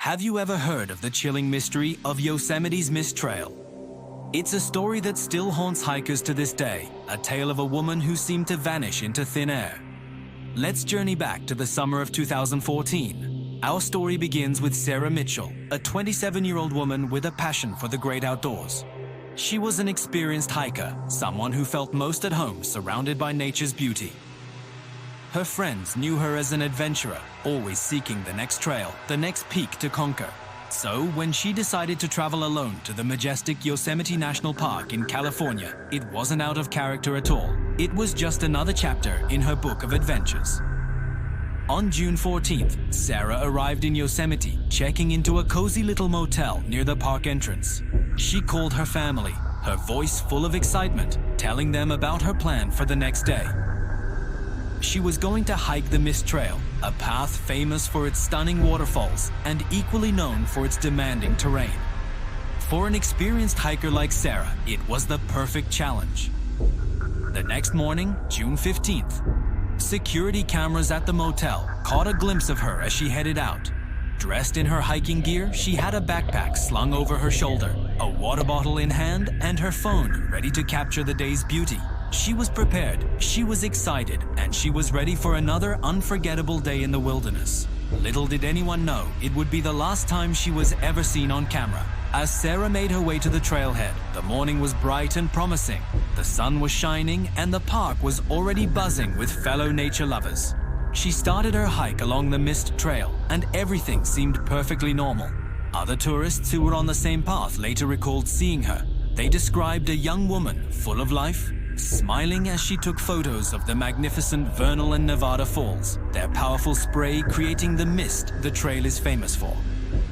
Have you ever heard of the chilling mystery of Yosemite's Mist Trail? It's a story that still haunts hikers to this day, a tale of a woman who seemed to vanish into thin air. Let's journey back to the summer of 2014. Our story begins with Sarah Mitchell, a 27-year-old woman with a passion for the great outdoors. She was an experienced hiker, someone who felt most at home surrounded by nature's beauty. Her friends knew her as an adventurer, always seeking the next trail, the next peak to conquer. So, when she decided to travel alone to the majestic Yosemite National Park in California, it wasn't out of character at all. It was just another chapter in her book of adventures. On June 14th, Sarah arrived in Yosemite, checking into a cozy little motel near the park entrance. She called her family, her voice full of excitement, telling them about her plan for the next day. She was going to hike the Mist Trail, a path famous for its stunning waterfalls and equally known for its demanding terrain. For an experienced hiker like Sarah, it was the perfect challenge. The next morning, June 15th, security cameras at the motel caught a glimpse of her as she headed out. Dressed in her hiking gear, she had a backpack slung over her shoulder, a water bottle in hand, and her phone ready to capture the day's beauty. She was prepared, she was excited, and she was ready for another unforgettable day in the wilderness. Little did anyone know it would be the last time she was ever seen on camera. As Sarah made her way to the trailhead, the morning was bright and promising. The sun was shining, and the park was already buzzing with fellow nature lovers. She started her hike along the Mist Trail, and everything seemed perfectly normal. Other tourists who were on the same path later recalled seeing her. They described a young woman full of life, smiling as she took photos of the magnificent Vernal and Nevada Falls, their powerful spray creating the mist the trail is famous for.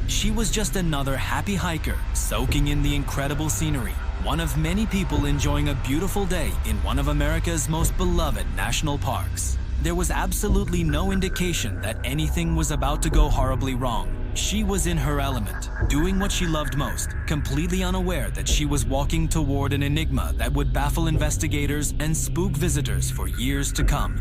She was just another happy hiker, soaking in the incredible scenery, one of many people enjoying a beautiful day in one of America's most beloved national parks. There was absolutely no indication that anything was about to go horribly wrong. She was in her element, doing what she loved most, completely unaware that she was walking toward an enigma that would baffle investigators and spook visitors for years to come.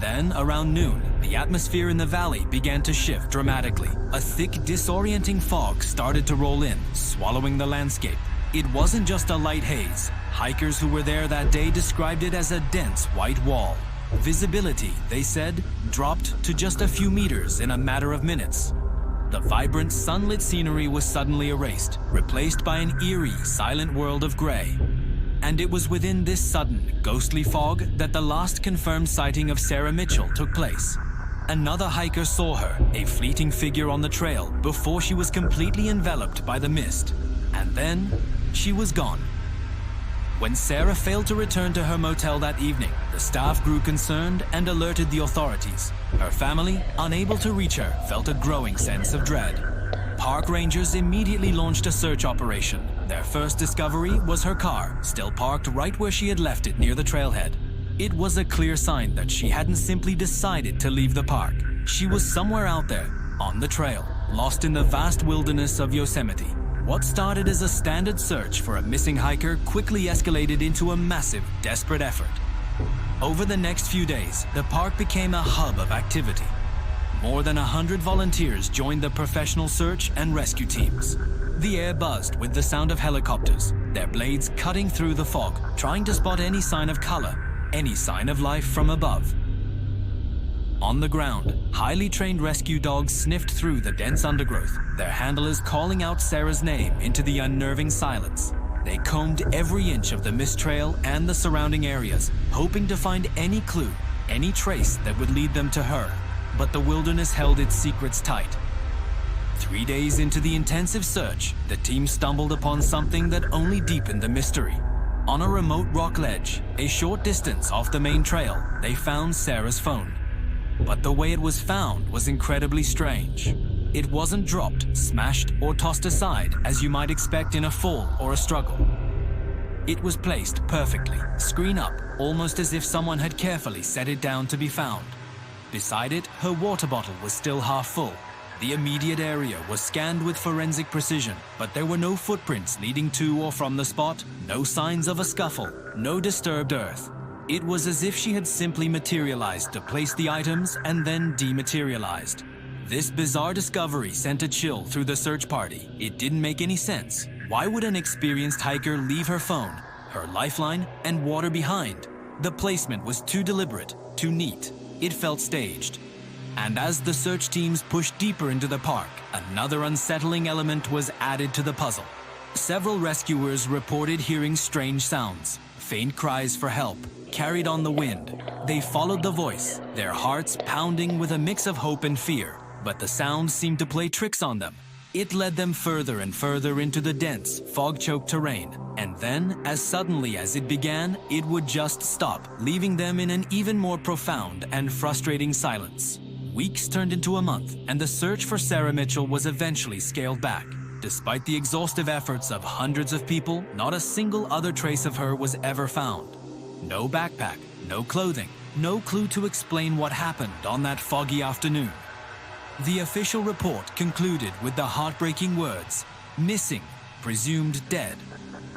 Then, around noon, the atmosphere in the valley began to shift dramatically. A thick, disorienting fog started to roll in, swallowing the landscape. It wasn't just a light haze. Hikers who were there that day described it as a dense white wall. Visibility, they said, dropped to just a few meters in a matter of minutes. The vibrant, sunlit scenery was suddenly erased, replaced by an eerie, silent world of gray. And it was within this sudden, ghostly fog that the last confirmed sighting of Sarah Mitchell took place. Another hiker saw her, a fleeting figure on the trail, before she was completely enveloped by the mist. And then, she was gone. When Sarah failed to return to her motel that evening, the staff grew concerned and alerted the authorities. Her family, unable to reach her, felt a growing sense of dread. Park rangers immediately launched a search operation. Their first discovery was her car, still parked right where she had left it near the trailhead. It was a clear sign that she hadn't simply decided to leave the park. She was somewhere out there, on the trail, lost in the vast wilderness of Yosemite. What started as a standard search for a missing hiker quickly escalated into a massive, desperate effort. Over the next few days, the park became a hub of activity. More than 100 volunteers joined the professional search and rescue teams. The air buzzed with the sound of helicopters, their blades cutting through the fog, trying to spot any sign of color, any sign of life from above. On the ground, highly trained rescue dogs sniffed through the dense undergrowth, their handlers calling out Sarah's name into the unnerving silence. They combed every inch of the Mist Trail and the surrounding areas, hoping to find any clue, any trace that would lead them to her. But the wilderness held its secrets tight. 3 days into the intensive search, the team stumbled upon something that only deepened the mystery. On a remote rock ledge, a short distance off the main trail, they found Sarah's phone. But the way it was found was incredibly strange. It wasn't dropped, smashed, or tossed aside as you might expect in a fall or a struggle. It was placed perfectly, screen up, almost as if someone had carefully set it down to be found. Beside it, her water bottle was still half full. The immediate area was scanned with forensic precision, but there were no footprints leading to or from the spot, no signs of a scuffle, no disturbed earth. It was as if she had simply materialized to place the items and then dematerialized. This bizarre discovery sent a chill through the search party. It didn't make any sense. Why would an experienced hiker leave her phone, her lifeline, and water behind? The placement was too deliberate, too neat. It felt staged. And as the search teams pushed deeper into the park, another unsettling element was added to the puzzle. Several rescuers reported hearing strange sounds, faint cries for help, carried on the wind. They followed the voice, their hearts pounding with a mix of hope and fear. But the sound seemed to play tricks on them. It led them further and further into the dense, fog-choked terrain. And then, as suddenly as it began, it would just stop, leaving them in an even more profound and frustrating silence. Weeks turned into a month, and the search for Sarah Mitchell was eventually scaled back. Despite the exhaustive efforts of hundreds of people, not a single other trace of her was ever found. No backpack, no clothing, no clue to explain what happened on that foggy afternoon. The official report concluded with the heartbreaking words, "Missing, presumed dead."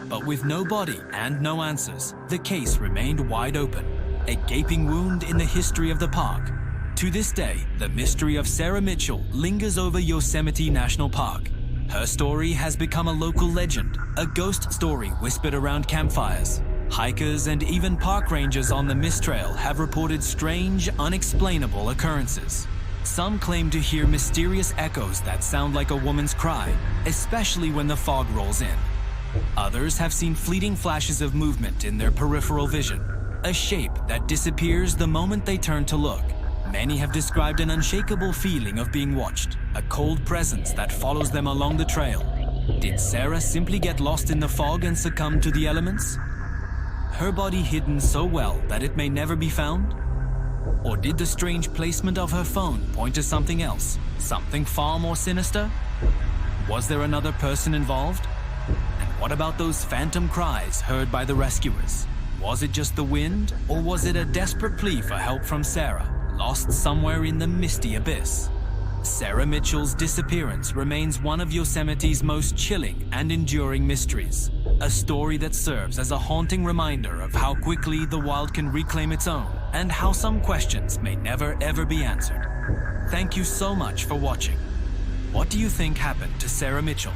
But with no body and no answers, the case remained wide open, a gaping wound in the history of the park. To this day, the mystery of Sarah Mitchell lingers over Yosemite National Park. Her story has become a local legend, a ghost story whispered around campfires. Hikers and even park rangers on the Mist Trail have reported strange, unexplainable occurrences. Some claim to hear mysterious echoes that sound like a woman's cry, especially when the fog rolls in. Others have seen fleeting flashes of movement in their peripheral vision, a shape that disappears the moment they turn to look. Many have described an unshakable feeling of being watched, a cold presence that follows them along the trail. Did Sarah simply get lost in the fog and succumb to the elements? Her body hidden so well that it may never be found? Or did the strange placement of her phone point to something else, something far more sinister? Was there another person involved? And what about those phantom cries heard by the rescuers? Was it just the wind, or was it a desperate plea for help from Sarah, lost somewhere in the misty abyss? Sarah Mitchell's disappearance remains one of Yosemite's most chilling and enduring mysteries, a story that serves as a haunting reminder of how quickly the wild can reclaim its own, and how some questions may never ever be answered. Thank you so much for watching. What do you think happened to Sarah Mitchell?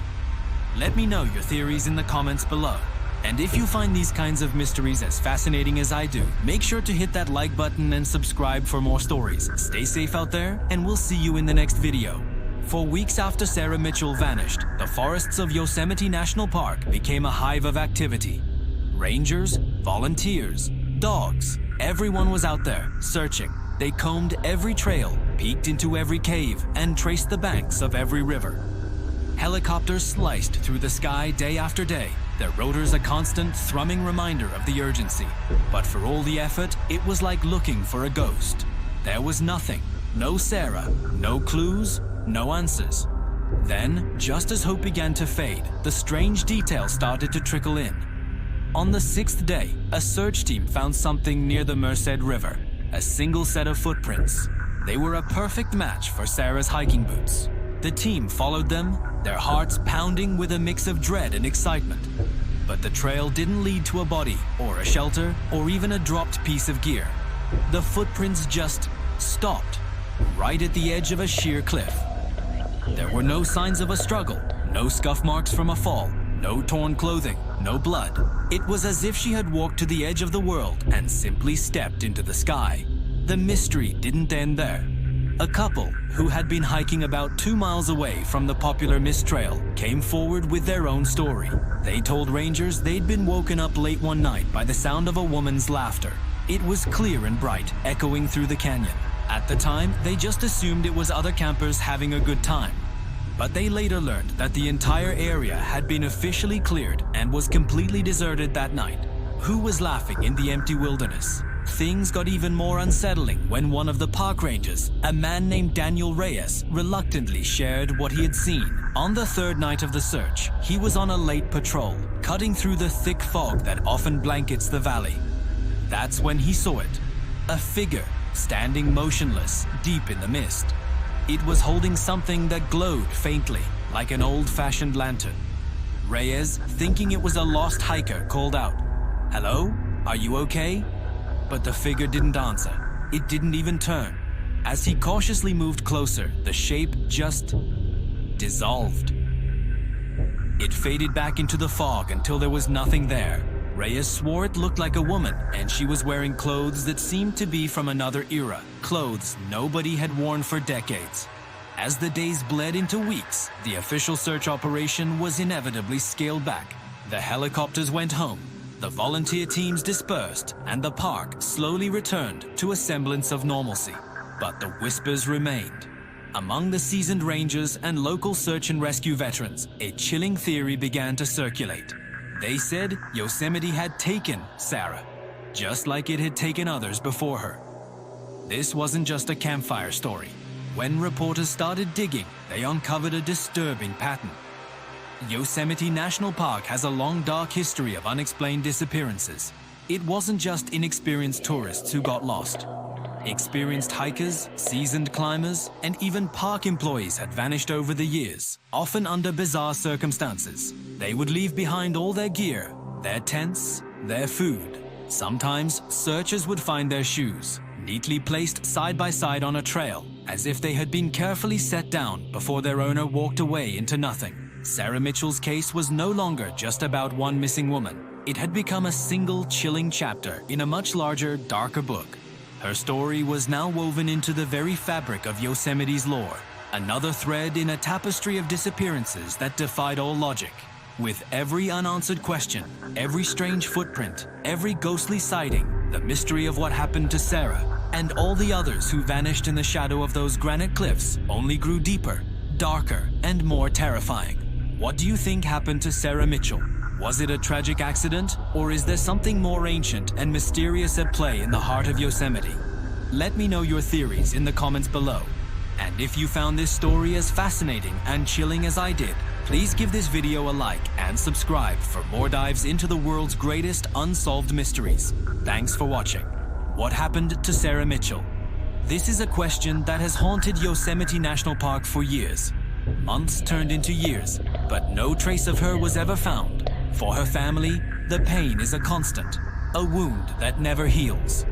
Let me know your theories in the comments below. And if you find these kinds of mysteries as fascinating as I do, make sure to hit that like button and subscribe for more stories. Stay safe out there, and we'll see you in the next video. For weeks after Sarah Mitchell vanished, the forests of Yosemite National Park became a hive of activity. Rangers, volunteers, dogs, everyone was out there, searching. They combed every trail, peeked into every cave, and traced the banks of every river. Helicopters sliced through the sky day after day, their rotors a constant thrumming reminder of the urgency. But for all the effort, it was like looking for a ghost. There was nothing, no Sarah, no clues, no answers. Then, just as hope began to fade, the strange details started to trickle in. On the 6th day, a search team found something near the Merced River, a single set of footprints. They were a perfect match for Sarah's hiking boots. The team followed them, their hearts pounding with a mix of dread and excitement. But the trail didn't lead to a body, or a shelter, or even a dropped piece of gear. The footprints just stopped, right at the edge of a sheer cliff. There were no signs of a struggle, no scuff marks from a fall, no torn clothing, no blood. It was as if she had walked to the edge of the world and simply stepped into the sky. The mystery didn't end there. A couple, who had been hiking about 2 miles away from the popular Mist Trail, came forward with their own story. They told rangers they'd been woken up late one night by the sound of a woman's laughter. It was clear and bright, echoing through the canyon. At the time, they just assumed it was other campers having a good time. But they later learned that the entire area had been officially cleared and was completely deserted that night. Who was laughing in the empty wilderness? Things got even more unsettling when one of the park rangers, a man named Daniel Reyes, reluctantly shared what he had seen. On the 3rd night of the search, he was on a late patrol, cutting through the thick fog that often blankets the valley. That's when he saw it. A figure, standing motionless, deep in the mist. It was holding something that glowed faintly, like an old-fashioned lantern. Reyes, thinking it was a lost hiker, called out, "Hello? Are you okay?" But the figure didn't answer. It didn't even turn. As he cautiously moved closer, the shape just dissolved. It faded back into the fog until there was nothing there. Reyes swore it looked like a woman, and she was wearing clothes that seemed to be from another era, clothes nobody had worn for decades. As the days bled into weeks, the official search operation was inevitably scaled back. The helicopters went home, the volunteer teams dispersed, and the park slowly returned to a semblance of normalcy. But the whispers remained. Among the seasoned rangers and local search and rescue veterans, a chilling theory began to circulate. They said Yosemite had taken Sarah, just like it had taken others before her. This wasn't just a campfire story. When reporters started digging, they uncovered a disturbing pattern. Yosemite National Park has a long, dark history of unexplained disappearances. It wasn't just inexperienced tourists who got lost. Experienced hikers, seasoned climbers, and even park employees had vanished over the years, often under bizarre circumstances. They would leave behind all their gear, their tents, their food. Sometimes, searchers would find their shoes, neatly placed side by side on a trail, as if they had been carefully set down before their owner walked away into nothing. Sarah Mitchell's case was no longer just about one missing woman. It had become a single chilling chapter in a much larger, darker book. Her story was now woven into the very fabric of Yosemite's lore, another thread in a tapestry of disappearances that defied all logic. With every unanswered question, every strange footprint, every ghostly sighting, the mystery of what happened to Sarah and all the others who vanished in the shadow of those granite cliffs only grew deeper, darker, and more terrifying. What do you think happened to Sarah Mitchell? Was it a tragic accident, or is there something more ancient and mysterious at play in the heart of Yosemite? Let me know your theories in the comments below. And if you found this story as fascinating and chilling as I did, please give this video a like and subscribe for more dives into the world's greatest unsolved mysteries. Thanks for watching. What happened to Sarah Mitchell? This is a question that has haunted Yosemite National Park for years. Months turned into years, but no trace of her was ever found. For her family, the pain is a constant, a wound that never heals.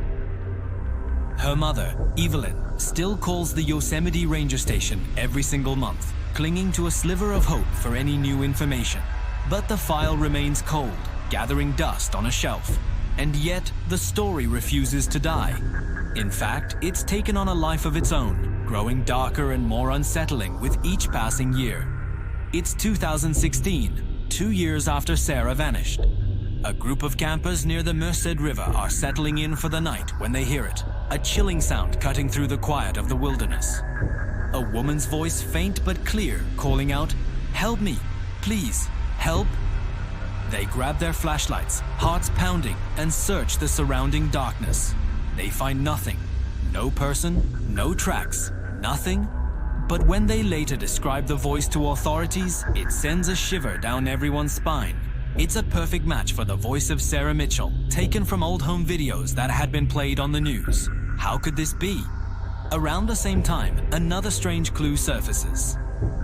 Her mother, Evelyn, still calls the Yosemite Ranger Station every single month, clinging to a sliver of hope for any new information. But the file remains cold, gathering dust on a shelf. And yet, the story refuses to die. In fact, it's taken on a life of its own, growing darker and more unsettling with each passing year. It's 2016. 2 years after Sarah vanished. A group of campers near the Merced River are settling in for the night when they hear it, a chilling sound cutting through the quiet of the wilderness. A woman's voice, faint but clear, calling out, "Help me, please, help." They grab their flashlights, hearts pounding, and search the surrounding darkness. They find nothing. No person, no tracks, nothing. But when they later describe the voice to authorities, it sends a shiver down everyone's spine. It's a perfect match for the voice of Sarah Mitchell, taken from old home videos that had been played on the news. How could this be? Around the same time, another strange clue surfaces.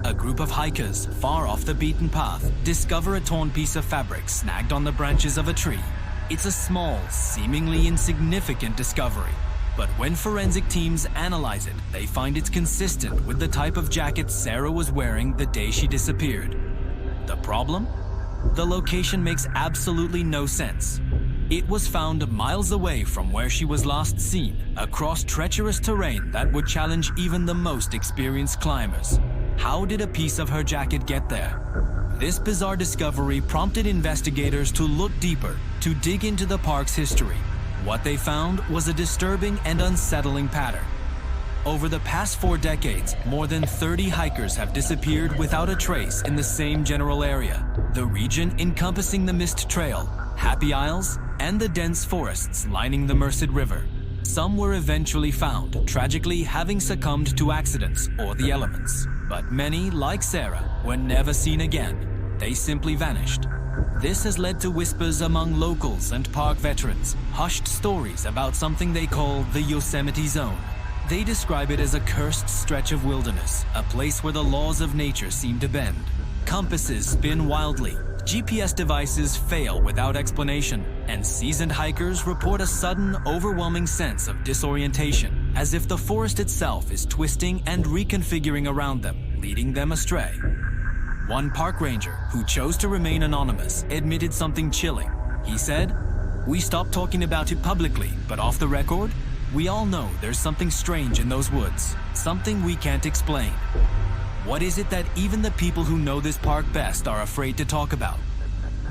A group of hikers, far off the beaten path, discover a torn piece of fabric snagged on the branches of a tree. It's a small, seemingly insignificant discovery. But when forensic teams analyze it, they find it's consistent with the type of jacket Sarah was wearing the day she disappeared. The problem? The location makes absolutely no sense. It was found miles away from where she was last seen, across treacherous terrain that would challenge even the most experienced climbers. How did a piece of her jacket get there? This bizarre discovery prompted investigators to look deeper, to dig into the park's history. What they found was a disturbing and unsettling pattern. Over the past 4 decades, more than 30 hikers have disappeared without a trace in the same general area. The region encompassing the Mist Trail, Happy Isles, and the dense forests lining the Merced River. Some were eventually found, tragically having succumbed to accidents or the elements. But many, like Sarah, were never seen again. They simply vanished. This has led to whispers among locals and park veterans, hushed stories about something they call the Yosemite Zone. They describe it as a cursed stretch of wilderness, a place where the laws of nature seem to bend. Compasses spin wildly, GPS devices fail without explanation, and seasoned hikers report a sudden, overwhelming sense of disorientation. as if the forest itself is twisting and reconfiguring around them, leading them astray. One park ranger, who chose to remain anonymous, admitted something chilling. He said, "We stopped talking about it publicly, but off the record, we all know there's something strange in those woods, something we can't explain." What is it that even the people who know this park best are afraid to talk about?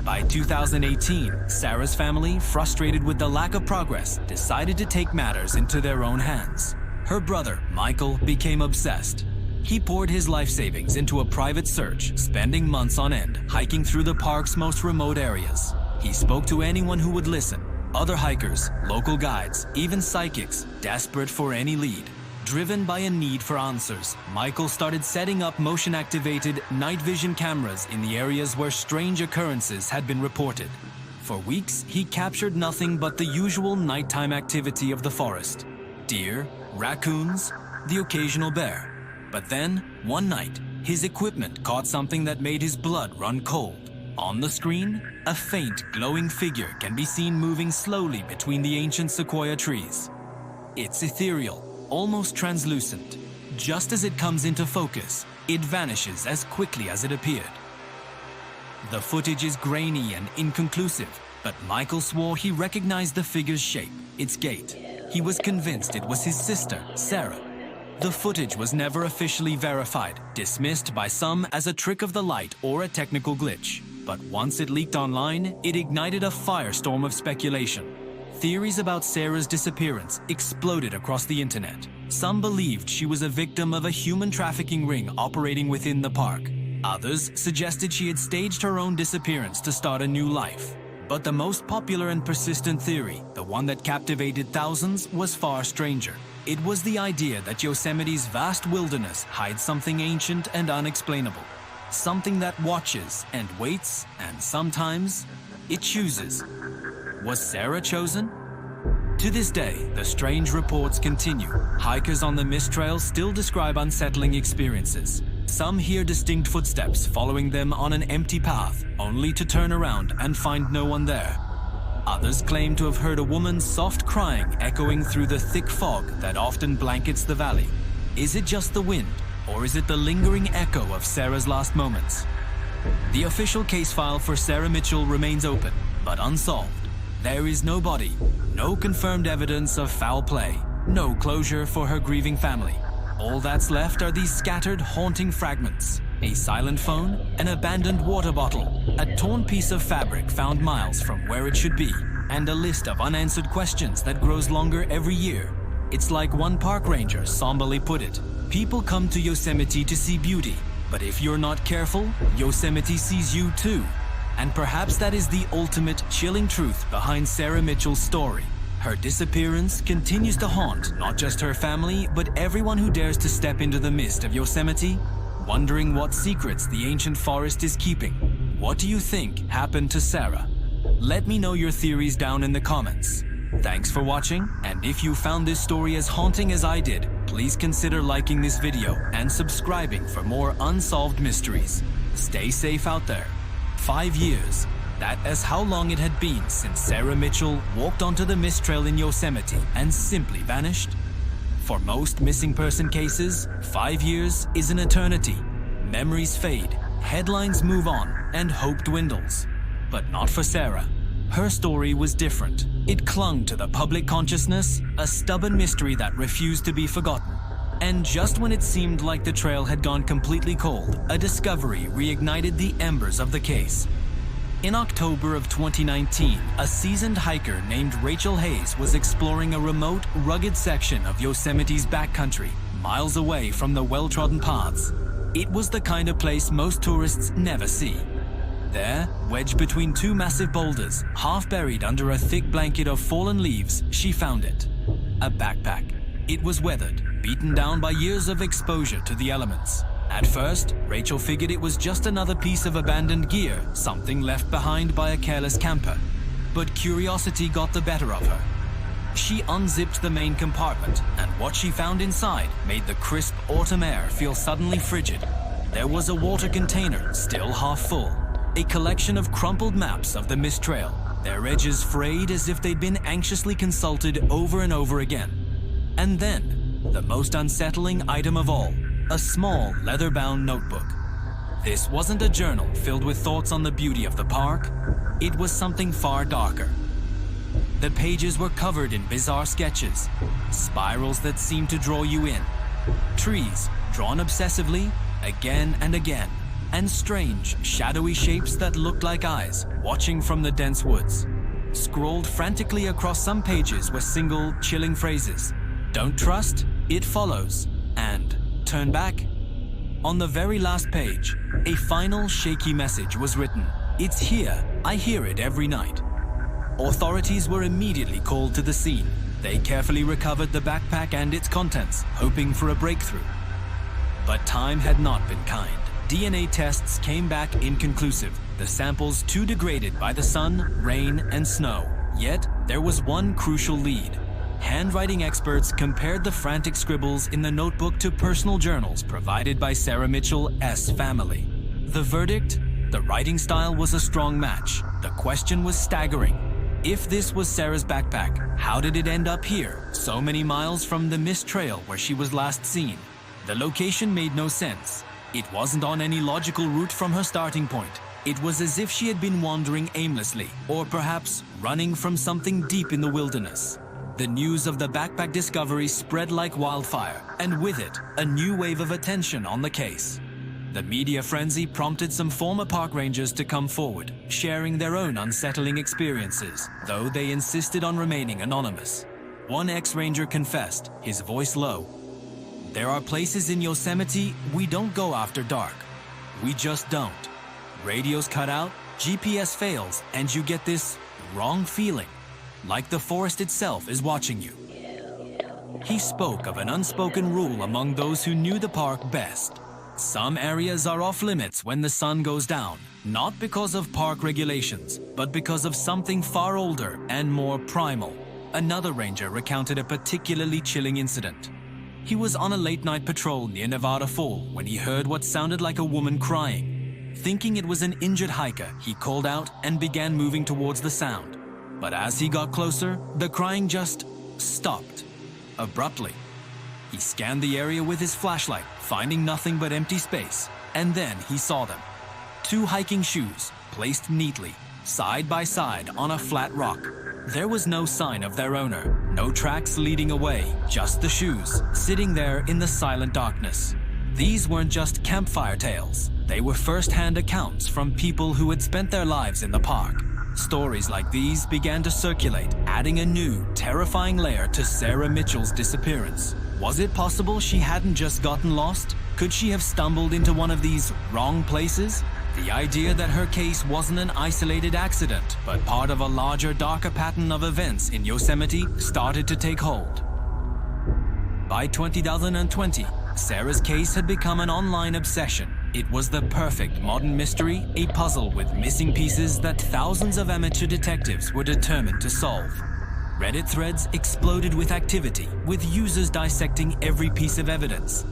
By 2018, Sarah's family, frustrated with the lack of progress, decided to take matters into their own hands. Her brother, Michael, became obsessed. He poured his life savings into a private search, spending months on end, hiking through the park's most remote areas. He spoke to anyone who would listen, other hikers, local guides, even psychics, desperate for any lead. Driven by a need for answers, Michael started setting up motion-activated night vision cameras in the areas where strange occurrences had been reported. For weeks, he captured nothing but the usual nighttime activity of the forest: deer, raccoons, the occasional bear. But then, one night, his equipment caught something that made his blood run cold. On the screen, a faint, glowing figure can be seen moving slowly between the ancient sequoia trees. It's ethereal, almost translucent. Just as it comes into focus, it vanishes as quickly as it appeared. The footage is grainy and inconclusive, but Michael swore he recognized the figure's shape, its gait. He was convinced it was his sister, Sarah. The footage was never officially verified, dismissed by some as a trick of the light or a technical glitch. But once it leaked online, it ignited a firestorm of speculation. Theories about Sarah's disappearance exploded across the internet. Some believed she was a victim of a human trafficking ring operating within the park. Others suggested she had staged her own disappearance to start a new life. But the most popular and persistent theory, the one that captivated thousands, was far stranger. It was the idea that Yosemite's vast wilderness hides something ancient and unexplainable. Something that watches and waits, and sometimes it chooses. Was Sarah chosen? To this day, the strange reports continue. Hikers on the Mist Trail still describe unsettling experiences. Some hear distinct footsteps following them on an empty path, only to turn around and find no one there. Others claim to have heard a woman's soft crying echoing through the thick fog that often blankets the valley. Is it just the wind, or is it the lingering echo of Sarah's last moments? The official case file for Sarah Mitchell remains open, but unsolved. There is no body, no confirmed evidence of foul play, no closure for her grieving family. All that's left are these scattered, haunting fragments: a silent phone, an abandoned water bottle, a torn piece of fabric found miles from where it should be, and a list of unanswered questions that grows longer every year. It's like one park ranger somberly put it: people come to Yosemite to see beauty, but if you're not careful, Yosemite sees you too. And perhaps that is the ultimate chilling truth behind Sarah Mitchell's story. Her disappearance continues to haunt not just her family, but everyone who dares to step into the mist of Yosemite, wondering what secrets the ancient forest is keeping. What do you think happened to Sarah? Let me know your theories down in the comments. Thanks for watching, and if you found this story as haunting as I did, please consider liking this video and subscribing for more unsolved mysteries. Stay safe out there. 5 years. That is how long it had been since Sarah Mitchell walked onto the Mist Trail in Yosemite and simply vanished. For most missing person cases, 5 years is an eternity. Memories fade, headlines move on, and hope dwindles. But not for Sarah. Her story was different. It clung to the public consciousness, a stubborn mystery that refused to be forgotten. And just when it seemed like the trail had gone completely cold, a discovery reignited the embers of the case. In October of 2019, a seasoned hiker named Rachel Hayes was exploring a remote, rugged section of Yosemite's backcountry, miles away from the well-trodden paths. It was the kind of place most tourists never see. There, wedged between two massive boulders, half buried under a thick blanket of fallen leaves, she found it. A backpack. It was weathered, beaten down by years of exposure to the elements. At first, Rachel figured it was just another piece of abandoned gear, something left behind by a careless camper. But curiosity got the better of her. She unzipped the main compartment, and what she found inside made the crisp autumn air feel suddenly frigid. There was a water container, still half full. A collection of crumpled maps of the Mist Trail, their edges frayed as if they'd been anxiously consulted over and over again. And then, the most unsettling item of all, a small leather-bound notebook. This wasn't a journal filled with thoughts on the beauty of the park. It was something far darker. The pages were covered in bizarre sketches, spirals that seemed to draw you in, trees drawn obsessively again and again, and strange, shadowy shapes that looked like eyes watching from the dense woods. Scrawled frantically across some pages were single, chilling phrases. "Don't trust, it follows," and "turn back." On the very last page, a final shaky message was written. "It's here, I hear it every night." Authorities were immediately called to the scene. They carefully recovered the backpack and its contents, hoping for a breakthrough. But time had not been kind. DNA tests came back inconclusive, the samples too degraded by the sun, rain, and snow. Yet, there was one crucial lead. Handwriting experts compared the frantic scribbles in the notebook to personal journals provided by Sarah Mitchell's family. The verdict? The writing style was a strong match. The question was staggering. If this was Sarah's backpack, how did it end up here, so many miles from the mist trail where she was last seen? The location made no sense. It wasn't on any logical route from her starting point. It was as if she had been wandering aimlessly, or perhaps running from something deep in the wilderness. The news of the backpack discovery spread like wildfire, and with it, a new wave of attention on the case. The media frenzy prompted some former park rangers to come forward, sharing their own unsettling experiences, though they insisted on remaining anonymous. One ex-ranger confessed, his voice low, "There are places in Yosemite we don't go after dark. We just don't. Radio's cut out, GPS fails, and you get this wrong feeling, like the forest itself is watching you." He spoke of an unspoken rule among those who knew the park best. Some areas are off limits when the sun goes down, not because of park regulations, but because of something far older and more primal. Another ranger recounted a particularly chilling incident. He was on a late-night patrol near Nevada Fall when he heard what sounded like a woman crying. Thinking it was an injured hiker, he called out and began moving towards the sound. But as he got closer, the crying just stopped, abruptly. He scanned the area with his flashlight, finding nothing but empty space, and then he saw them. Two hiking shoes, placed neatly, side by side on a flat rock. There was no sign of their owner, no tracks leading away, just the shoes, sitting there in the silent darkness. These weren't just campfire tales. They were first-hand accounts from people who had spent their lives in the park. Stories like these began to circulate, adding a new, terrifying layer to Sarah Mitchell's disappearance. Was it possible she hadn't just gotten lost? Could she have stumbled into one of these wrong places? The idea that her case wasn't an isolated accident, but part of a larger, darker pattern of events in Yosemite started to take hold. By 2020, Sarah's case had become an online obsession. It was the perfect modern mystery, a puzzle with missing pieces that thousands of amateur detectives were determined to solve. Reddit threads exploded with activity, with users dissecting every piece of evidence.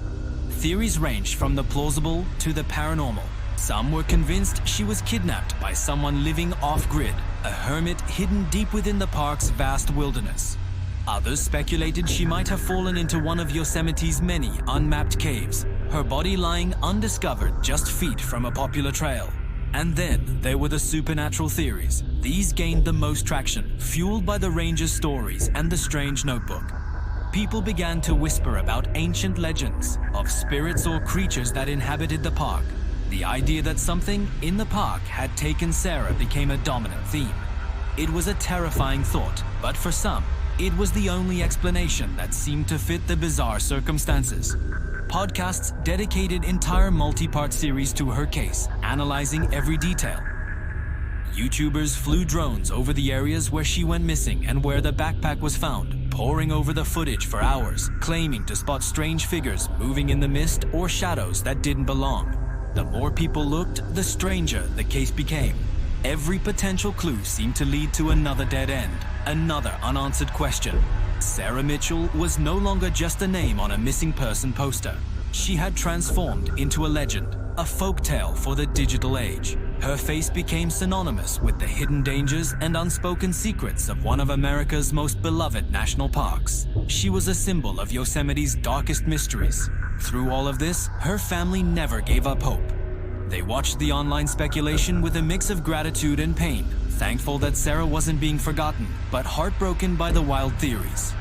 Theories ranged from the plausible to the paranormal. Some were convinced she was kidnapped by someone living off-grid, a hermit hidden deep within the park's vast wilderness. Others speculated she might have fallen into one of Yosemite's many unmapped caves, her body lying undiscovered just feet from a popular trail. And then there were the supernatural theories. These gained the most traction, fueled by the ranger's stories and the strange notebook. People began to whisper about ancient legends of spirits or creatures that inhabited the park. The idea that something in the park had taken Sarah became a dominant theme. It was a terrifying thought, but for some, it was the only explanation that seemed to fit the bizarre circumstances. Podcasts dedicated entire multi-part series to her case, analyzing every detail. YouTubers flew drones over the areas where she went missing and where the backpack was found, poring over the footage for hours, claiming to spot strange figures moving in the mist or shadows that didn't belong. The more people looked, the stranger the case became. Every potential clue seemed to lead to another dead end, another unanswered question. Sarah Mitchell was no longer just a name on a missing person poster. She had transformed into a legend, a folktale for the digital age. Her face became synonymous with the hidden dangers and unspoken secrets of one of America's most beloved national parks. She was a symbol of Yosemite's darkest mysteries. Through all of this, her family never gave up hope. They watched the online speculation with a mix of gratitude and pain, thankful that Sarah wasn't being forgotten, but heartbroken by the wild theories.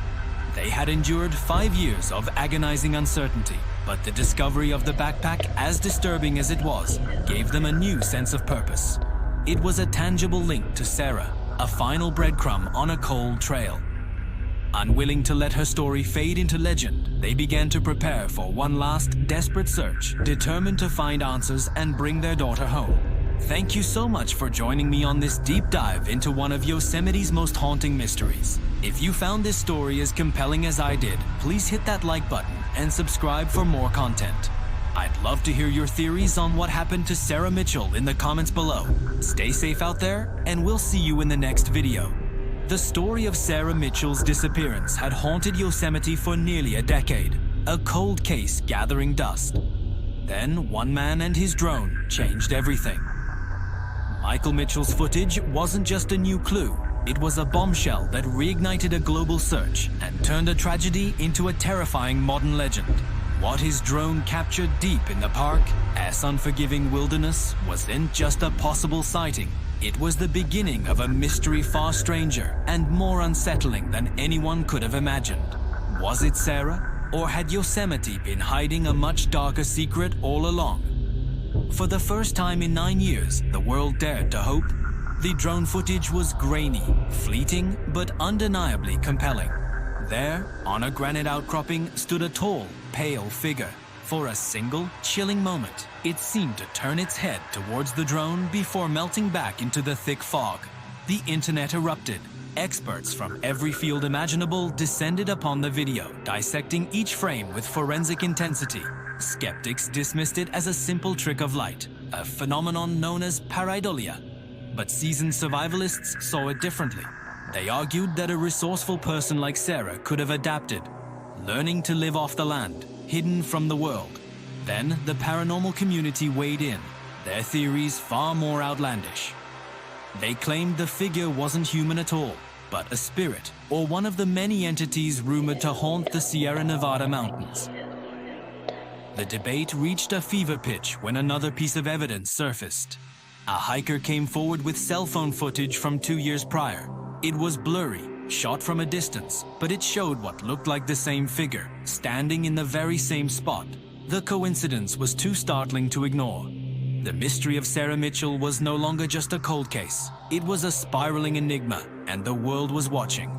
They had endured 5 years of agonizing uncertainty, but the discovery of the backpack, as disturbing as it was, gave them a new sense of purpose. It was a tangible link to Sarah, a final breadcrumb on a cold trail. Unwilling to let her story fade into legend, they began to prepare for one last desperate search, determined to find answers and bring their daughter home. Thank you so much for joining me on this deep dive into one of Yosemite's most haunting mysteries. If you found this story as compelling as I did, please hit that like button and subscribe for more content. I'd love to hear your theories on what happened to Sarah Mitchell in the comments below. Stay safe out there, and we'll see you in the next video. The story of Sarah Mitchell's disappearance had haunted Yosemite for nearly a decade, a cold case gathering dust. Then one man and his drone changed everything. Michael Mitchell's footage wasn't just a new clue, it was a bombshell that reignited a global search and turned a tragedy into a terrifying modern legend. What his drone captured deep in the park's unforgiving wilderness wasn't just a possible sighting. It was the beginning of a mystery far stranger and more unsettling than anyone could have imagined. Was it Sarah, or had Yosemite been hiding a much darker secret all along? For the first time in 9 years, the world dared to hope. The drone footage was grainy, fleeting, but undeniably compelling. There, on a granite outcropping, stood a tall, pale figure. For a single, chilling moment, it seemed to turn its head towards the drone before melting back into the thick fog. The internet erupted. Experts from every field imaginable descended upon the video, dissecting each frame with forensic intensity. Skeptics dismissed it as a simple trick of light, a phenomenon known as pareidolia. But seasoned survivalists saw it differently. They argued that a resourceful person like Sarah could have adapted, learning to live off the land, hidden from the world. Then the paranormal community weighed in, their theories far more outlandish. They claimed the figure wasn't human at all, but a spirit, or one of the many entities rumored to haunt the Sierra Nevada mountains. The debate reached a fever pitch when another piece of evidence surfaced. A hiker came forward with cell phone footage from 2 years prior. It was blurry, shot from a distance, but it showed what looked like the same figure, standing in the very same spot. The coincidence was too startling to ignore. The mystery of Sarah Mitchell was no longer just a cold case. It was a spiraling enigma, and the world was watching.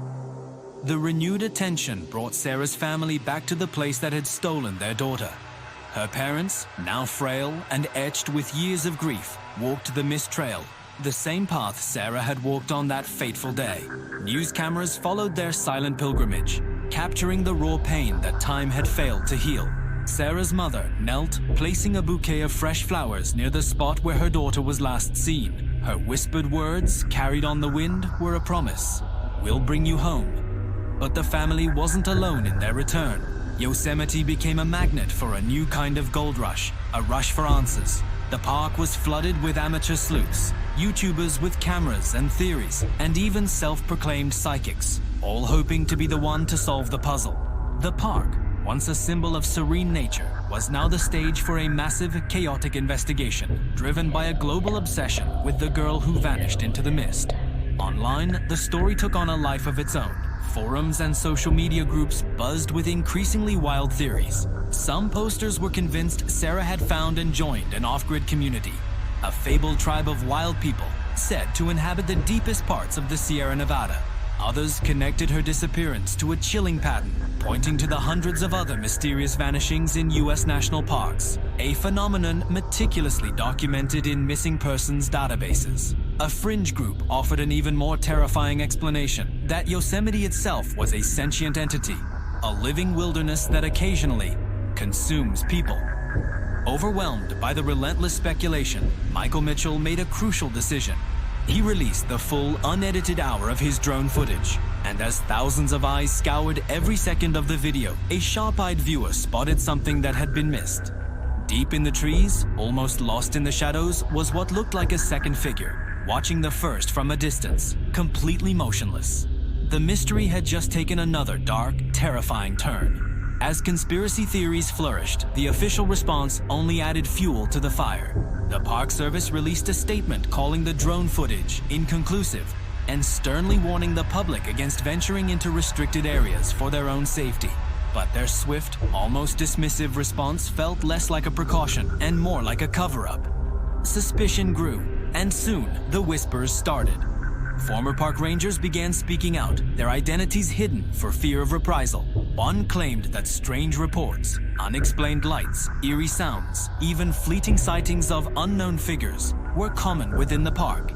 The renewed attention brought Sarah's family back to the place that had stolen their daughter. Her parents, now frail and etched with years of grief, walked the mist trail, the same path Sarah had walked on that fateful day. News cameras followed their silent pilgrimage, capturing the raw pain that time had failed to heal. Sarah's mother knelt, placing a bouquet of fresh flowers near the spot where her daughter was last seen. Her whispered words, carried on the wind, were a promise. "We'll bring you home." But the family wasn't alone in their return. Yosemite became a magnet for a new kind of gold rush, a rush for answers. The park was flooded with amateur sleuths, YouTubers with cameras and theories, and even self-proclaimed psychics, all hoping to be the one to solve the puzzle. The park, once a symbol of serene nature, was now the stage for a massive, chaotic investigation, driven by a global obsession with the girl who vanished into the mist. Online, the story took on a life of its own. Forums and social media groups buzzed with increasingly wild theories. Some posters were convinced Sarah had found and joined an off-grid community, a fabled tribe of wild people said to inhabit the deepest parts of the Sierra Nevada. Others connected her disappearance to a chilling pattern, pointing to the hundreds of other mysterious vanishings in U.S. national parks, a phenomenon meticulously documented in missing persons databases. A fringe group offered an even more terrifying explanation, that Yosemite itself was a sentient entity, a living wilderness that occasionally consumes people. Overwhelmed by the relentless speculation, Michael Mitchell made a crucial decision. He released the full, unedited hour of his drone footage, and as thousands of eyes scoured every second of the video, a sharp-eyed viewer spotted something that had been missed. Deep in the trees, almost lost in the shadows, was what looked like a second figure, watching the first from a distance, completely motionless. The mystery had just taken another dark, terrifying turn. As conspiracy theories flourished, the official response only added fuel to the fire. The Park Service released a statement calling the drone footage inconclusive and sternly warning the public against venturing into restricted areas for their own safety. But their swift, almost dismissive response felt less like a precaution and more like a cover-up. Suspicion grew, and soon the whispers started. Former park rangers began speaking out, their identities hidden for fear of reprisal. One claimed that strange reports, unexplained lights, eerie sounds, even fleeting sightings of unknown figures were common within the park.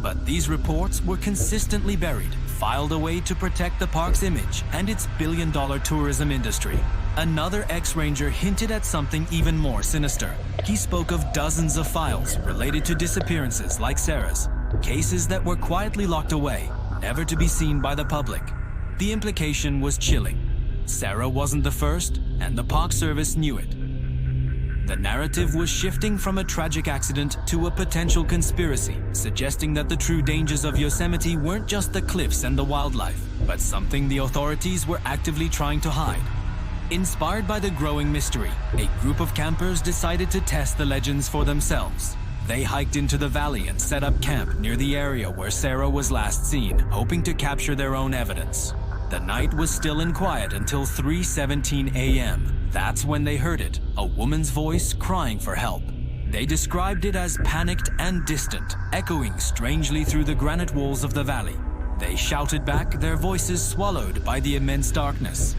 But these reports were consistently buried, filed away to protect the park's image and its billion-dollar tourism industry. Another ex-ranger hinted at something even more sinister. He spoke of dozens of files related to disappearances like Sarah's, cases that were quietly locked away, never to be seen by the public. The implication was chilling. Sarah wasn't the first, and the Park Service knew it. The narrative was shifting from a tragic accident to a potential conspiracy, suggesting that the true dangers of Yosemite weren't just the cliffs and the wildlife, but something the authorities were actively trying to hide. Inspired by the growing mystery, a group of campers decided to test the legends for themselves. They hiked into the valley and set up camp near the area where Sarah was last seen, hoping to capture their own evidence. The night was still and quiet until 3:17 a.m. That's when they heard it, a woman's voice crying for help. They described it as panicked and distant, echoing strangely through the granite walls of the valley. They shouted back, their voices swallowed by the immense darkness.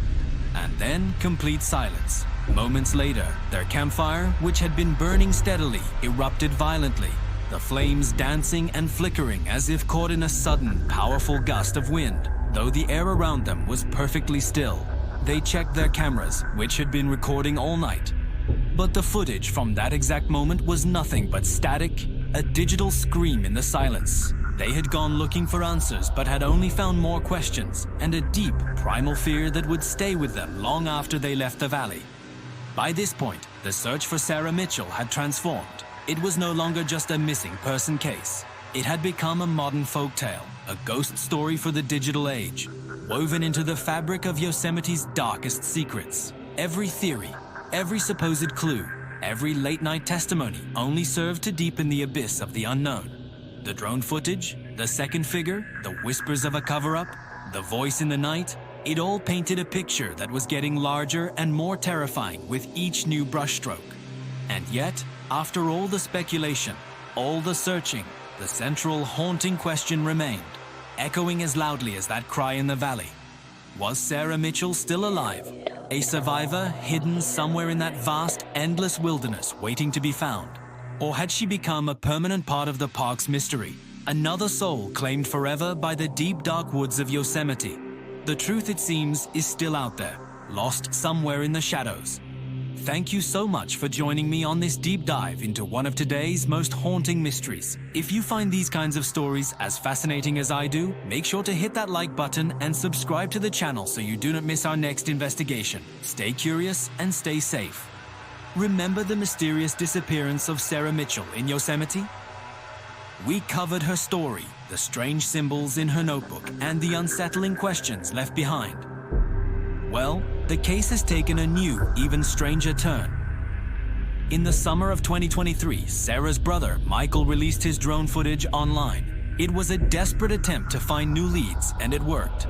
And then complete silence. Moments later, their campfire, which had been burning steadily, erupted violently, the flames dancing and flickering as if caught in a sudden, powerful gust of wind, though the air around them was perfectly still. They checked their cameras, which had been recording all night. But the footage from that exact moment was nothing but static, a digital scream in the silence. They had gone looking for answers, but had only found more questions and a deep, primal fear that would stay with them long after they left the valley. By this point, the search for Sarah Mitchell had transformed. It was no longer just a missing person case. It had become a modern folktale, a ghost story for the digital age, woven into the fabric of Yosemite's darkest secrets. Every theory, every supposed clue, every late-night testimony only served to deepen the abyss of the unknown. The drone footage, the second figure, the whispers of a cover-up, the voice in the night, it all painted a picture that was getting larger and more terrifying with each new brushstroke. And yet, after all the speculation, all the searching, the central haunting question remained, echoing as loudly as that cry in the valley. Was Sarah Mitchell still alive? A survivor hidden somewhere in that vast, endless wilderness waiting to be found? Or had she become a permanent part of the park's mystery? Another soul claimed forever by the deep, dark woods of Yosemite. The truth, it seems, is still out there, lost somewhere in the shadows. Thank you so much for joining me on this deep dive into one of today's most haunting mysteries. If you find these kinds of stories as fascinating as I do, make sure to hit that like button and subscribe to the channel so you do not miss our next investigation. Stay curious and stay safe. Remember the mysterious disappearance of Sarah Mitchell in Yosemite? We covered her story, the strange symbols in her notebook, and the unsettling questions left behind. Well, the case has taken a new, even stranger turn. In the summer of 2023, Sarah's brother, Michael, released his drone footage online. It was a desperate attempt to find new leads, and it worked.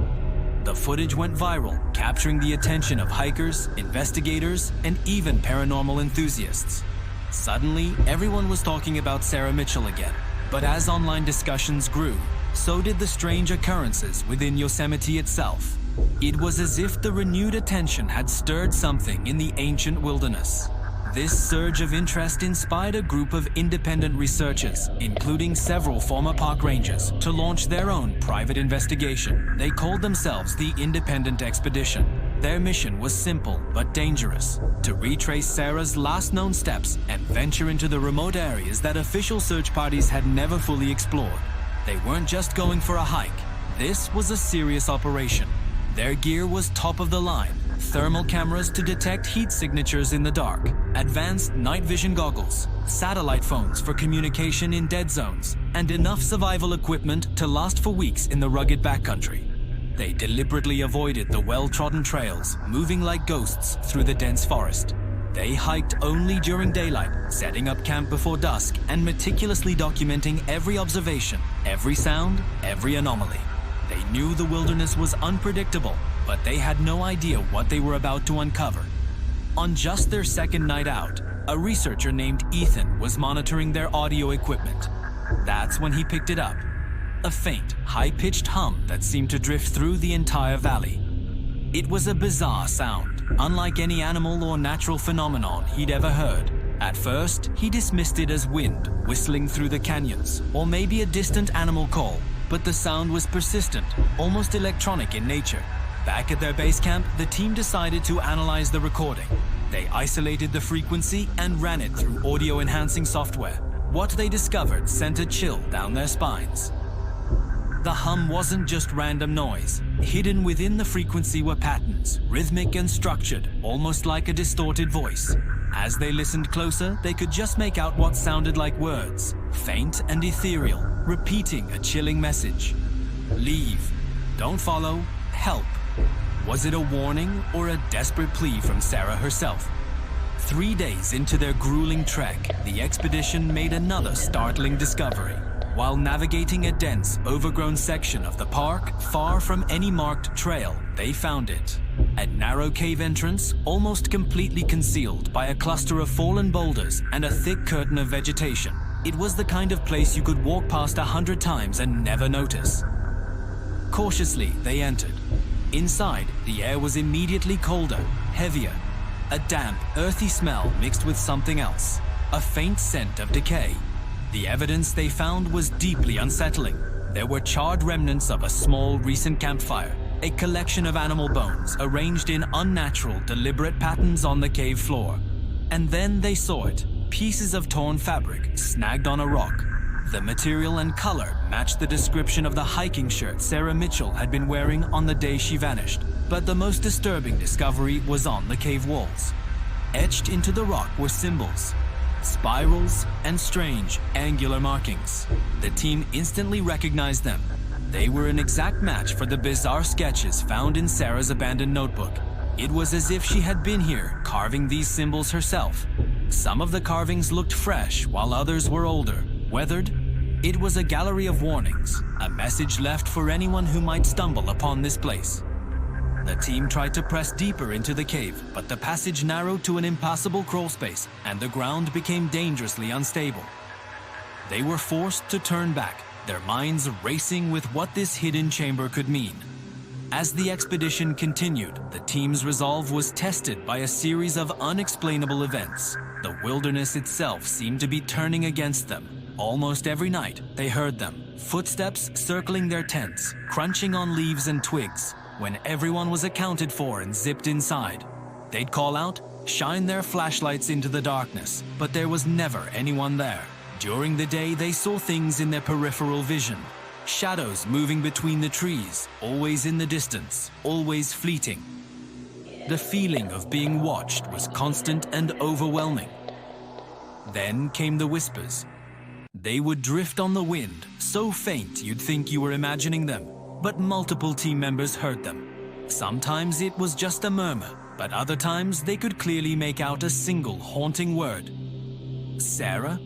The footage went viral, capturing the attention of hikers, investigators, and even paranormal enthusiasts. Suddenly, everyone was talking about Sarah Mitchell again. But as online discussions grew, so did the strange occurrences within Yosemite itself. It was as if the renewed attention had stirred something in the ancient wilderness. This surge of interest inspired a group of independent researchers, including several former park rangers, to launch their own private investigation. They called themselves the Independent Expedition. Their mission was simple but dangerous: to retrace Sarah's last known steps and venture into the remote areas that official search parties had never fully explored. They weren't just going for a hike. This was a serious operation. Their gear was top of the line, thermal cameras to detect heat signatures in the dark, advanced night vision goggles, satellite phones for communication in dead zones, and enough survival equipment to last for weeks in the rugged backcountry. They deliberately avoided the well-trodden trails, moving like ghosts through the dense forest. They hiked only during daylight, setting up camp before dusk and meticulously documenting every observation, every sound, every anomaly. They knew the wilderness was unpredictable, but they had no idea what they were about to uncover. On just their second night out, a researcher named Ethan was monitoring their audio equipment. That's when he picked it up. A faint, high-pitched hum that seemed to drift through the entire valley. It was a bizarre sound, unlike any animal or natural phenomenon he'd ever heard. At first, he dismissed it as wind whistling through the canyons, or maybe a distant animal call, but the sound was persistent, almost electronic in nature. Back at their base camp, the team decided to analyze the recording. They isolated the frequency and ran it through audio-enhancing software. What they discovered sent a chill down their spines. The hum wasn't just random noise. Hidden within the frequency were patterns, rhythmic and structured, almost like a distorted voice. As they listened closer, they could just make out what sounded like words, faint and ethereal, repeating a chilling message. Leave. Don't follow. Help. Was it a warning or a desperate plea from Sarah herself? 3 days into their grueling trek, the expedition made another startling discovery. While navigating a dense, overgrown section of the park, far from any marked trail, they found it. A narrow cave entrance, almost completely concealed by a cluster of fallen boulders and a thick curtain of vegetation. It was the kind of place you could walk past 100 times and never notice. Cautiously, they entered. Inside, the air was immediately colder, heavier. A damp, earthy smell mixed with something else. A faint scent of decay. The evidence they found was deeply unsettling. There were charred remnants of a small, recent campfire, a collection of animal bones arranged in unnatural, deliberate patterns on the cave floor. And then they saw it, pieces of torn fabric snagged on a rock. The material and color matched the description of the hiking shirt Sarah Mitchell had been wearing on the day she vanished. But the most disturbing discovery was on the cave walls. Etched into the rock were symbols, spirals, and strange, angular markings. The team instantly recognized them. They were an exact match for the bizarre sketches found in Sarah's abandoned notebook. It was as if she had been here, carving these symbols herself. Some of the carvings looked fresh, while others were older, weathered. It was a gallery of warnings, a message left for anyone who might stumble upon this place. The team tried to press deeper into the cave, but the passage narrowed to an impassable crawl space, and the ground became dangerously unstable. They were forced to turn back, their minds racing with what this hidden chamber could mean. As the expedition continued, the team's resolve was tested by a series of unexplainable events. The wilderness itself seemed to be turning against them. Almost every night, they heard them, footsteps circling their tents, crunching on leaves and twigs. When everyone was accounted for and zipped inside, they'd call out, shine their flashlights into the darkness, but there was never anyone there. During the day, they saw things in their peripheral vision. Shadows moving between the trees, always in the distance, always fleeting. The feeling of being watched was constant and overwhelming. Then came the whispers. They would drift on the wind, so faint you'd think you were imagining them. But multiple team members heard them. Sometimes it was just a murmur, but other times they could clearly make out a single haunting word. Sarah?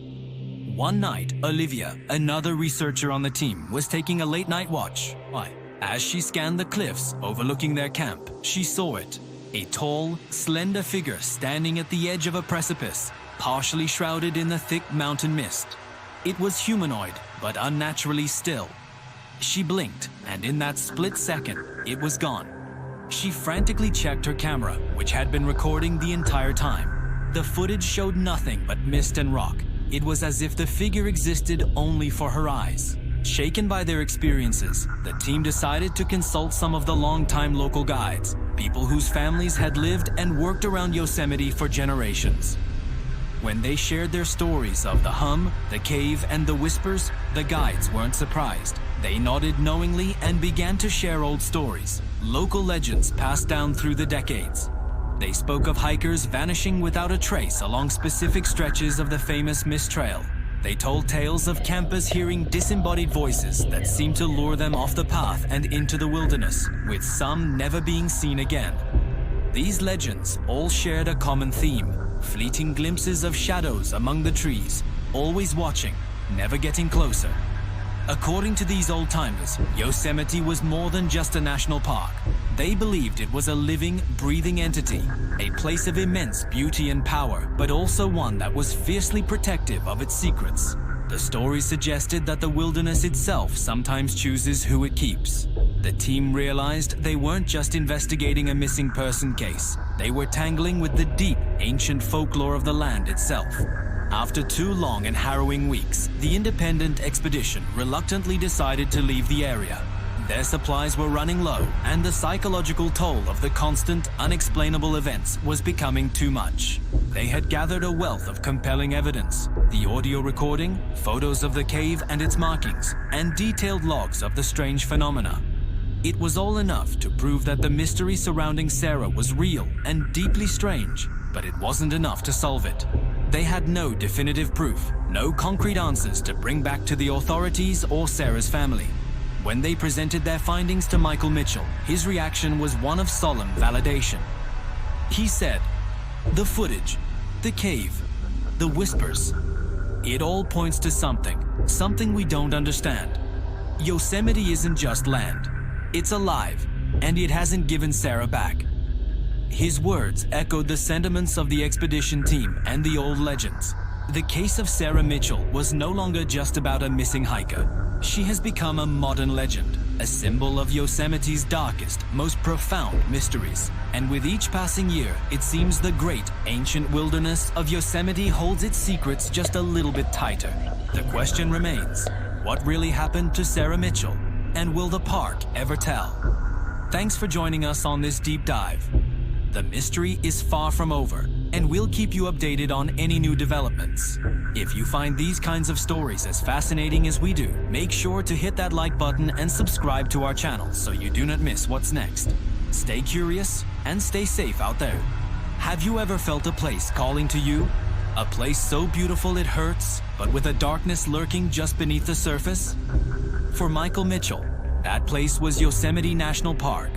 One night, Olivia, another researcher on the team, was taking a late-night watch. As she scanned the cliffs overlooking their camp, she saw it. A tall, slender figure standing at the edge of a precipice, partially shrouded in the thick mountain mist. It was humanoid, but unnaturally still. She blinked, and in that split second, it was gone. She frantically checked her camera, which had been recording the entire time. The footage showed nothing but mist and rock. It was as if the figure existed only for her eyes. Shaken by their experiences, the team decided to consult some of the longtime local guides, people whose families had lived and worked around Yosemite for generations. When they shared their stories of the hum, the cave, and the whispers, the guides weren't surprised. They nodded knowingly and began to share old stories, local legends passed down through the decades. They spoke of hikers vanishing without a trace along specific stretches of the famous Mist Trail. They told tales of campers hearing disembodied voices that seemed to lure them off the path and into the wilderness, with some never being seen again. These legends all shared a common theme: fleeting glimpses of shadows among the trees, always watching, never getting closer. According to these old-timers, Yosemite was more than just a national park. They believed it was a living, breathing entity, a place of immense beauty and power, but also one that was fiercely protective of its secrets. The stories suggested that the wilderness itself sometimes chooses who it keeps. The team realized they weren't just investigating a missing person case. They were tangling with the deep, ancient folklore of the land itself. After 2 long and harrowing weeks, the independent expedition reluctantly decided to leave the area. Their supplies were running low, and the psychological toll of the constant, unexplainable events was becoming too much. They had gathered a wealth of compelling evidence: the audio recording, photos of the cave and its markings, and detailed logs of the strange phenomena. It was all enough to prove that the mystery surrounding Sarah was real and deeply strange, but it wasn't enough to solve it. They had no definitive proof, no concrete answers to bring back to the authorities or Sarah's family. When they presented their findings to Michael Mitchell, his reaction was one of solemn validation. He said, "The footage, the cave, the whispers, it all points to something we don't understand. Yosemite isn't just land, it's alive, and it hasn't given Sarah back." His words echoed the sentiments of the expedition team and the old legends. The case of Sarah Mitchell was no longer just about a missing hiker. She has become a modern legend, a symbol of Yosemite's darkest, most profound mysteries. And with each passing year, it seems the great, ancient wilderness of Yosemite holds its secrets just a little bit tighter. The question remains, what really happened to Sarah Mitchell? And will the park ever tell? Thanks for joining us on this deep dive. The mystery is far from over, and we'll keep you updated on any new developments. If you find these kinds of stories as fascinating as we do, make sure to hit that like button and subscribe to our channel so you do not miss what's next. Stay curious and stay safe out there. Have you ever felt a place calling to you? A place so beautiful it hurts, but with a darkness lurking just beneath the surface? For Michael Mitchell, that place was Yosemite National Park.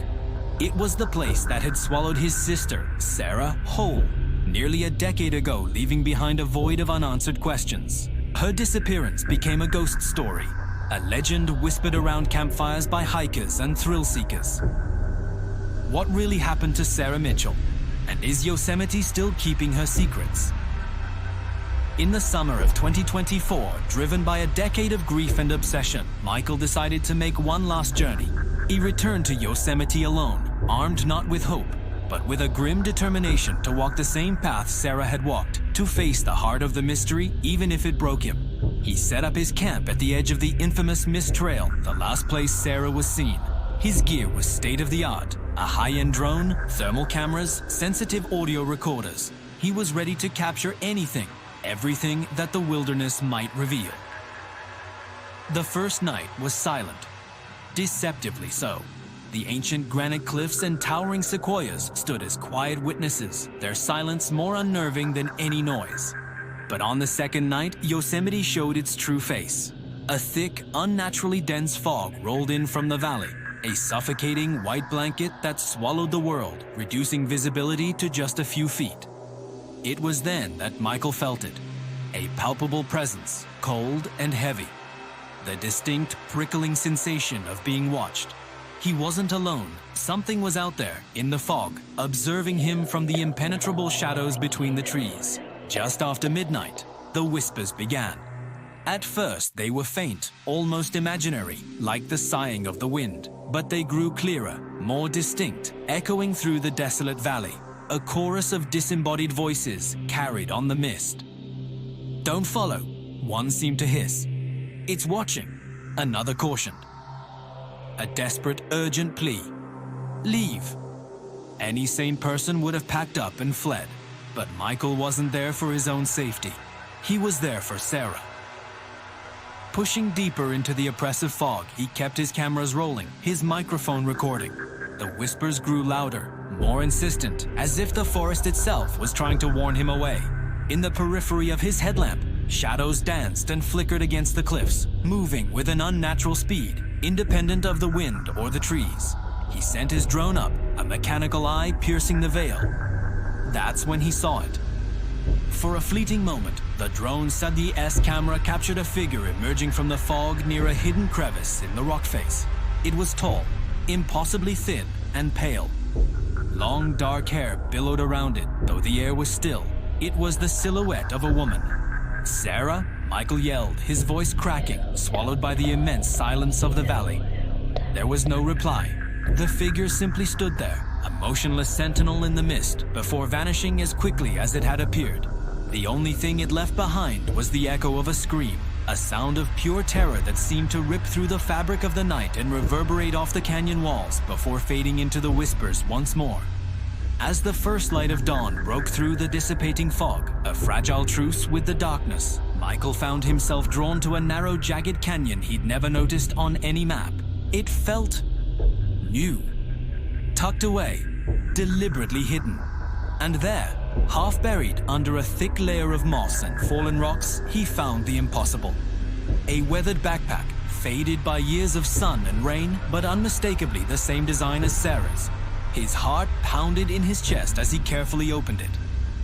It was the place that had swallowed his sister, Sarah, whole, nearly a decade ago, leaving behind a void of unanswered questions. Her disappearance became a ghost story, a legend whispered around campfires by hikers and thrill seekers. What really happened to Sarah Mitchell? And is Yosemite still keeping her secrets? In the summer of 2024, driven by a decade of grief and obsession, Michael decided to make one last journey. He returned to Yosemite alone, armed not with hope, but with a grim determination to walk the same path Sarah had walked, to face the heart of the mystery even if it broke him. He set up his camp at the edge of the infamous Mist Trail, the last place Sarah was seen. His gear was state-of-the-art, a high-end drone, thermal cameras, sensitive audio recorders. He was ready to capture anything, everything that the wilderness might reveal. The first night was silent. Deceptively so. The ancient granite cliffs and towering sequoias stood as quiet witnesses, their silence more unnerving than any noise. But on the second night, Yosemite showed its true face. A thick, unnaturally dense fog rolled in from the valley, a suffocating white blanket that swallowed the world, reducing visibility to just a few feet. It was then that Michael felt it, a palpable presence, cold and heavy. The distinct, prickling sensation of being watched. He wasn't alone. Something was out there, in the fog, observing him from the impenetrable shadows between the trees. Just after midnight, the whispers began. At first, they were faint, almost imaginary, like the sighing of the wind. But they grew clearer, more distinct, echoing through the desolate valley. A chorus of disembodied voices carried on the mist. "Don't follow," one seemed to hiss. "It's watching," another cautioned. A desperate, urgent plea. "Leave." Any sane person would have packed up and fled. But Michael wasn't there for his own safety. He was there for Sarah. Pushing deeper into the oppressive fog, he kept his cameras rolling, his microphone recording. The whispers grew louder, more insistent, as if the forest itself was trying to warn him away. In the periphery of his headlamp, shadows danced and flickered against the cliffs, moving with an unnatural speed, independent of the wind or the trees. He sent his drone up, a mechanical eye piercing the veil. That's when he saw it. For a fleeting moment, the drone's SAD-S camera captured a figure emerging from the fog near a hidden crevice in the rock face. It was tall, impossibly thin and pale. Long dark hair billowed around it, though the air was still. It was the silhouette of a woman. "Sarah?" Michael yelled, his voice cracking, swallowed by the immense silence of the valley. There was no reply. The figure simply stood there, a motionless sentinel in the mist, before vanishing as quickly as it had appeared. The only thing it left behind was the echo of a scream, a sound of pure terror that seemed to rip through the fabric of the night and reverberate off the canyon walls before fading into the whispers once more. As the first light of dawn broke through the dissipating fog, a fragile truce with the darkness, Michael found himself drawn to a narrow, jagged canyon he'd never noticed on any map. It felt new, tucked away, deliberately hidden. And there, half buried under a thick layer of moss and fallen rocks, he found the impossible. A weathered backpack, faded by years of sun and rain, but unmistakably the same design as Sarah's. His heart pounded in his chest as he carefully opened it.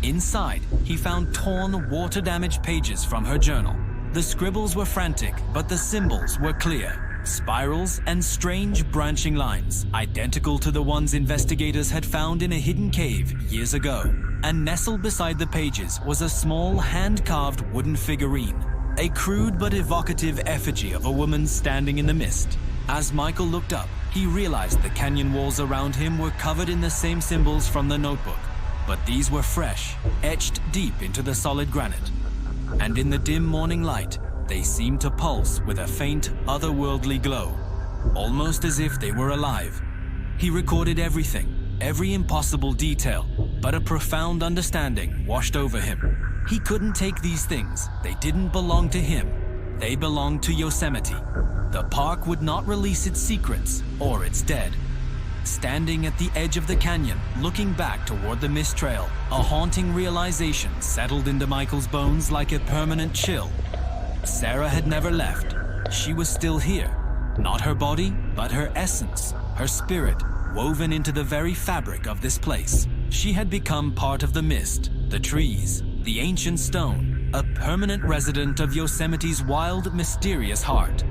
Inside, he found torn, water-damaged pages from her journal. The scribbles were frantic, but the symbols were clear. Spirals and strange branching lines, identical to the ones investigators had found in a hidden cave years ago. And nestled beside the pages was a small, hand-carved wooden figurine, a crude but evocative effigy of a woman standing in the mist. As Michael looked up, he realized the canyon walls around him were covered in the same symbols from the notebook, but these were fresh, etched deep into the solid granite. And in the dim morning light, they seemed to pulse with a faint, otherworldly glow, almost as if they were alive. He recorded everything, every impossible detail, but a profound understanding washed over him. He couldn't take these things. They didn't belong to him. They belonged to Yosemite. The park would not release its secrets or its dead. Standing at the edge of the canyon, looking back toward the mist trail, a haunting realization settled into Michael's bones like a permanent chill. Sarah had never left. She was still here. Not her body, but her essence, her spirit, woven into the very fabric of this place. She had become part of the mist, the trees, the ancient stone, a permanent resident of Yosemite's wild, mysterious heart.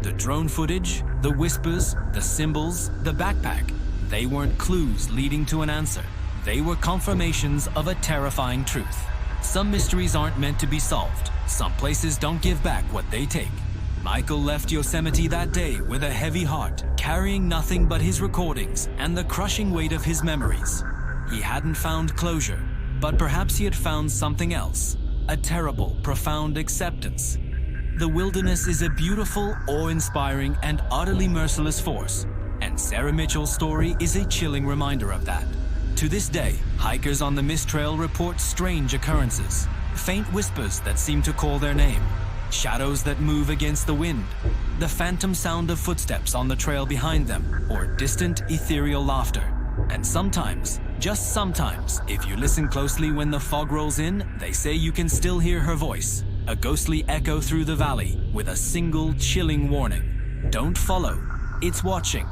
The drone footage, the whispers, the symbols, the backpack, they weren't clues leading to an answer. They were confirmations of a terrifying truth. Some mysteries aren't meant to be solved. Some places don't give back what they take. Michael left Yosemite that day with a heavy heart, carrying nothing but his recordings and the crushing weight of his memories. He hadn't found closure, but perhaps he had found something else, a terrible, profound acceptance. The wilderness is a beautiful, awe-inspiring, and utterly merciless force, and Sarah Mitchell's story is a chilling reminder of that. To this day, hikers on the Mist Trail report strange occurrences, faint whispers that seem to call their name, shadows that move against the wind, the phantom sound of footsteps on the trail behind them, or distant, ethereal laughter. And sometimes, just sometimes, if you listen closely when the fog rolls in, they say you can still hear her voice, a ghostly echo through the valley with a single chilling warning. Don't follow, it's watching.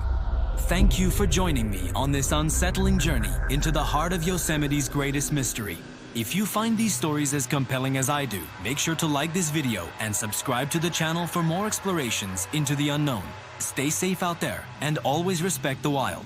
Thank you for joining me on this unsettling journey into the heart of Yosemite's greatest mystery. If you find these stories as compelling as I do, make sure to like this video and subscribe to the channel for more explorations into the unknown. Stay safe out there and always respect the wild.